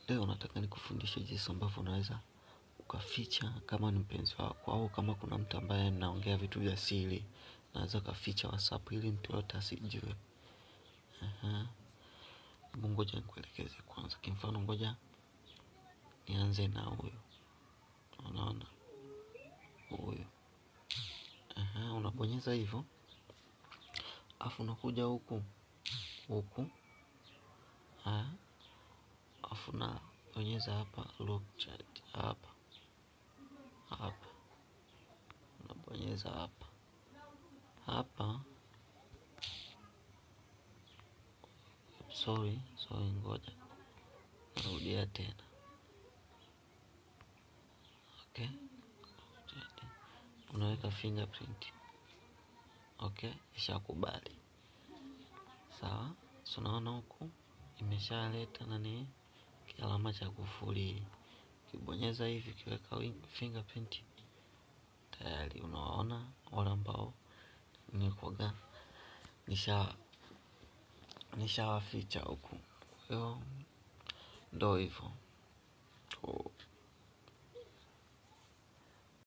Leo nataka nikufundishe jinsi ambavyo unaweza ukaficha kama ni mpenzi wako, au kama kuna mtu ambaye mnaongea vitu vya siri, unaweza ukaficha WhatsApp ili mtu yote asijue. Ngoja nikuelekeze kwanza. Kwa mfano, ngoja nianze na huyu. Unaona? Huyu. Unabonyeza hivyo. Alafu unakuja huku. Alafu unabonyeza hapa lock chat hapa. Unabonyeza hapa. Sorry, ngoja. Narudia tena. Okay. Unaweka fingerprint. Okay, ishakubali. Sawa, so unaona huku imeshaleta kialama cha kufuli. Ukibonyeza hivi ukiweka fingerprint, tayari unaona wale ambao nilikuwa nishawaficha huku. Ndio hivyo.